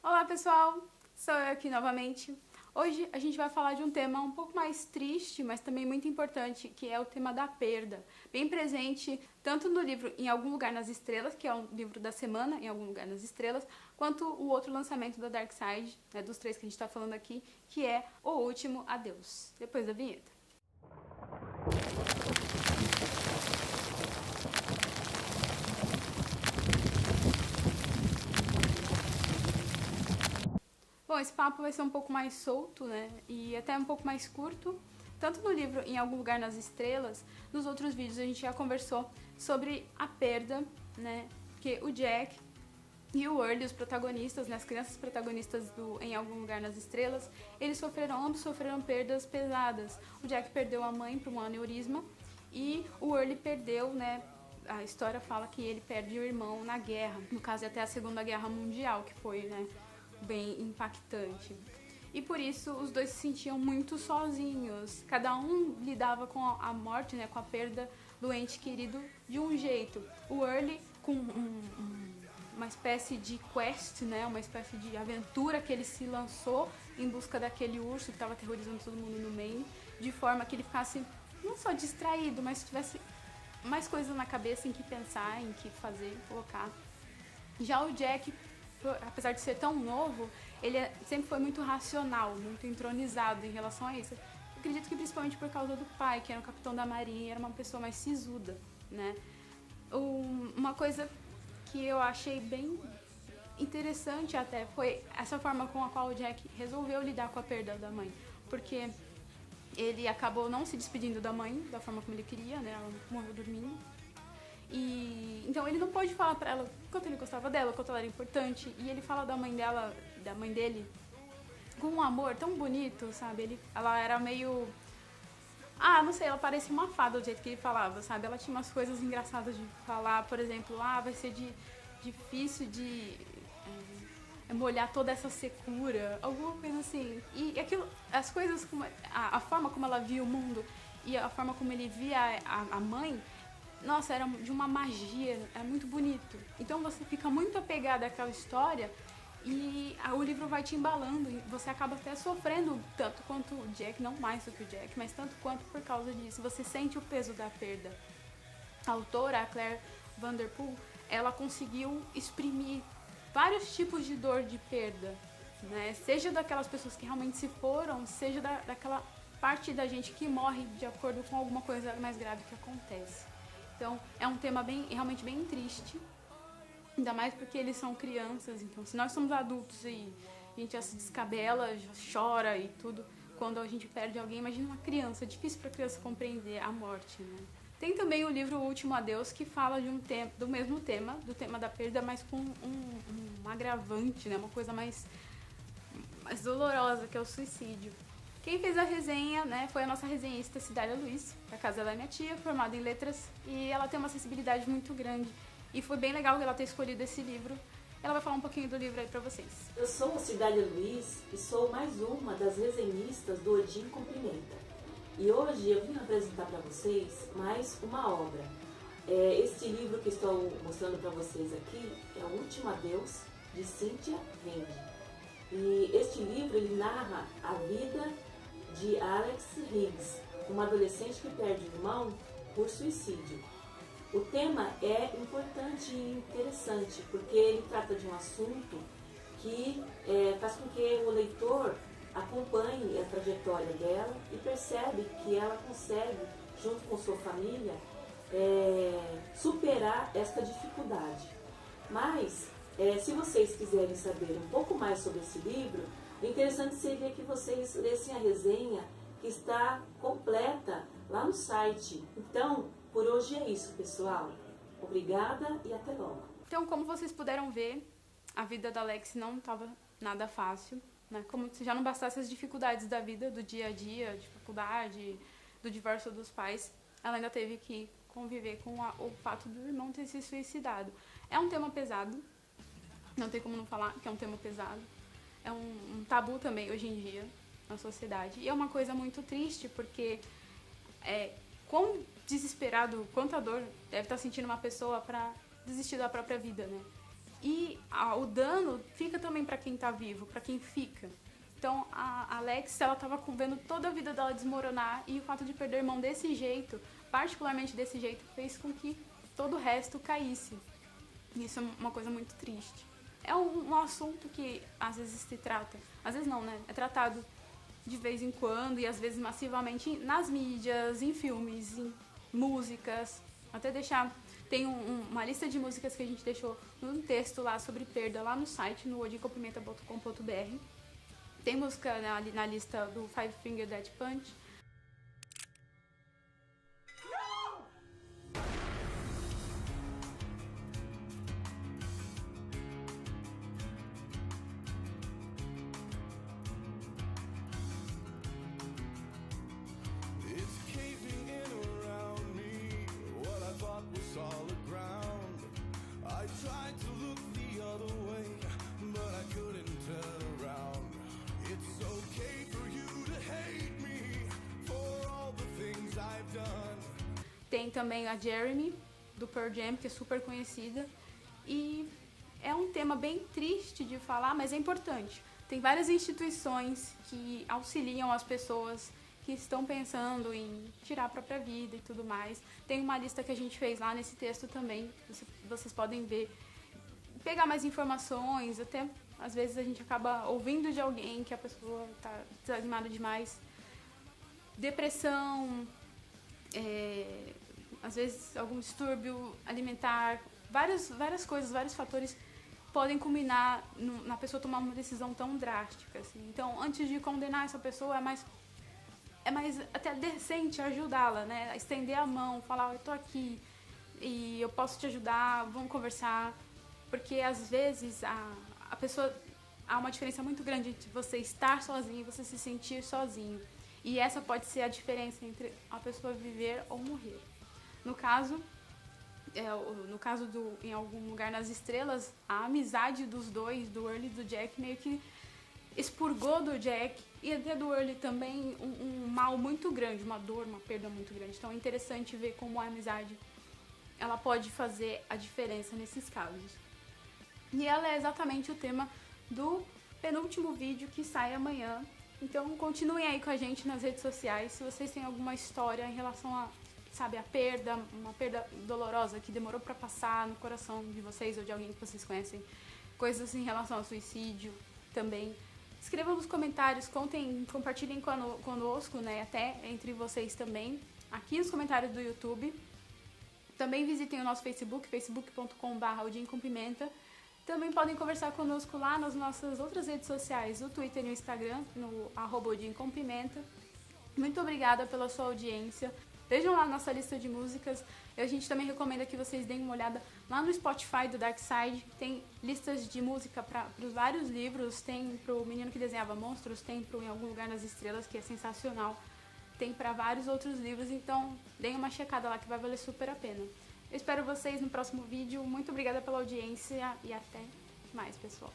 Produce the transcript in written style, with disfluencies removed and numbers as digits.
Olá pessoal, sou eu aqui novamente. Hoje a gente vai falar de um tema um pouco mais triste, mas também muito importante, que é o tema da perda. Bem presente tanto no livro Em Algum Lugar nas Estrelas, que é um livro da semana, Em Algum Lugar nas Estrelas, quanto o outro lançamento da Dark Side, dos três que a gente está falando aqui, que é O Último Adeus. Depois da vinheta. Bom, esse papo vai ser um pouco mais solto, né? E até um pouco mais curto. Tanto no livro Em Algum Lugar nas Estrelas, nos outros vídeos a gente já conversou sobre a perda, né? Porque o Jack e o Early, os protagonistas, né, as crianças protagonistas do Em Algum Lugar nas Estrelas, ambos sofreram perdas pesadas. O Jack perdeu a mãe por um aneurisma e o Early perdeu, né? A história fala que ele perde o irmão na guerra, no caso até a Segunda Guerra Mundial, que foi, né, bem impactante. E por isso os dois se sentiam muito sozinhos. Cada um lidava com a morte, né, com a perda do ente querido de um jeito. O Early com uma espécie de quest, né, uma espécie de aventura que ele se lançou em busca daquele urso que estava aterrorizando todo mundo no Maine, de forma que ele ficasse não só distraído, mas tivesse mais coisas na cabeça em que pensar, em que fazer, colocar. Já o Jack, apesar de ser tão novo, ele sempre foi muito racional, muito entronizado em relação a isso. Eu acredito que principalmente por causa do pai, que era um capitão da marinha, era uma pessoa mais sisuda, né? Uma coisa que eu achei bem interessante até foi essa forma com a qual o Jack resolveu lidar com a perda da mãe, porque ele acabou não se despedindo da mãe da forma como ele queria, né? Ela morreu dormindo. E então ele não pôde falar pra ela quanto ele gostava dela, quanto ela era importante. E ele fala da mãe dele, com um amor tão bonito, sabe? Ela era meio... não sei, ela parecia uma fada do jeito que ele falava, sabe? Ela tinha umas coisas engraçadas de falar, por exemplo, vai ser difícil de molhar toda essa secura, alguma coisa assim. E aquilo, as coisas, a forma como ela via o mundo e a forma como ele via a mãe, nossa, era de uma magia, era muito bonito. Então você fica muito apegado àquela história e o livro vai te embalando e você acaba até sofrendo tanto quanto o Jack, não mais do que o Jack, mas tanto quanto por causa disso. Você sente o peso da perda. A autora, a Claire Vanderpool, ela conseguiu exprimir vários tipos de dor de perda, né? Seja daquelas pessoas que realmente se foram, seja daquela parte da gente que morre de acordo com alguma coisa mais grave que acontece. Então, é um tema realmente bem triste, ainda mais porque eles são crianças. Então, se nós somos adultos e a gente já se descabela, já chora e tudo, quando a gente perde alguém, imagina uma criança. É difícil para a criança compreender a morte, né? Tem também o livro O Último Adeus, que fala do mesmo tema, do tema da perda, mas com um agravante, né? Uma coisa mais dolorosa, que é o suicídio. Quem fez a resenha, né, foi a nossa resenhista Cidália Luiz, da casa ela é minha tia, formada em letras, e ela tem uma sensibilidade muito grande. E foi bem legal ela ter escolhido esse livro. Ela vai falar um pouquinho do livro aí pra vocês. Eu sou a Cidália Luiz e sou mais uma das resenhistas do Odin Cumprimenta. E hoje eu vim apresentar para vocês mais uma obra. Este livro que estou mostrando para vocês aqui é O Último Adeus, de Cynthia Rende. E este livro ele narra a vida de Alex Higgs, uma adolescente que perde o irmão por suicídio. O tema é importante e interessante porque ele trata de um assunto que faz com que o leitor acompanhe a trajetória dela e percebe que ela consegue, junto com sua família, superar esta dificuldade. Mas, se vocês quiserem saber um pouco mais sobre esse livro, o interessante seria que vocês lessem a resenha que está completa lá no site. Então, por hoje é isso, pessoal. Obrigada e até logo. Então, como vocês puderam ver, a vida da Alex não estava nada fácil, né? Como se já não bastasse as dificuldades da vida, do dia a dia, de faculdade, do divórcio dos pais, ela ainda teve que conviver com o fato do irmão ter se suicidado. É um tema pesado, não tem como não falar que é um tema pesado. É um tabu também hoje em dia na sociedade. E é uma coisa muito triste, porque quão desesperado, quanta dor deve estar sentindo uma pessoa para desistir da própria vida, né? E o dano fica também para quem tá vivo, para quem fica. Então a Alex, ela tava vendo toda a vida dela desmoronar, e o fato de perder o irmão desse jeito, particularmente desse jeito, fez com que todo o resto caísse. E isso é uma coisa muito triste. É um assunto que às vezes se trata, às vezes não, né? É tratado de vez em quando e às vezes massivamente nas mídias, em filmes, em músicas. Até deixar... Tem uma lista de músicas que a gente deixou num texto lá sobre perda lá no site, no odincompimenta.com.br. Tem música na lista do Five Finger Death Punch. Tem também a Jeremy, do Pearl Jam, que é super conhecida. E é um tema bem triste de falar, mas é importante. Tem várias instituições que auxiliam as pessoas que estão pensando em tirar a própria vida e tudo mais. Tem uma lista que a gente fez lá nesse texto também, vocês podem ver. Pegar mais informações, até às vezes a gente acaba ouvindo de alguém que a pessoa está desanimada demais. Depressão... às vezes algum distúrbio alimentar, várias coisas, vários fatores podem culminar na pessoa tomar uma decisão tão drástica, assim. Então, antes de condenar essa pessoa, é mais até decente ajudá-la, né? Estender a mão, falar, eu tô aqui e eu posso te ajudar, vamos conversar, porque às vezes a pessoa, há uma diferença muito grande entre você estar sozinho e você se sentir sozinho. E essa pode ser a diferença entre a pessoa viver ou morrer. No caso do Em Algum Lugar nas Estrelas, a amizade dos dois, do Earl e do Jack, meio que expurgou do Jack e até do Earl também um mal muito grande, uma dor, uma perda muito grande. Então é interessante ver como a amizade ela pode fazer a diferença nesses casos. E ela é exatamente o tema do penúltimo vídeo que sai amanhã. Então continuem aí com a gente nas redes sociais. Se vocês têm alguma história em relação a, a perda, uma perda dolorosa que demorou pra passar no coração de vocês ou de alguém que vocês conhecem, coisas em relação ao suicídio também, escrevam nos comentários, compartilhem conosco, né, até entre vocês também, aqui nos comentários do YouTube. Também visitem o nosso Facebook, facebook.com/odincompimenta. Também podem conversar conosco lá nas nossas outras redes sociais, o Twitter e o Instagram, no @odincompimenta. Muito obrigada pela sua audiência. Vejam lá a nossa lista de músicas. A gente também recomenda que vocês deem uma olhada lá no Spotify do Dark Side. Tem listas de música para os vários livros. Tem pro Menino que Desenhava Monstros, tem pro Em Algum Lugar nas Estrelas, que é sensacional. Tem para vários outros livros, então deem uma checada lá que vai valer super a pena. Eu espero vocês no próximo vídeo. Muito obrigada pela audiência e até mais, pessoal.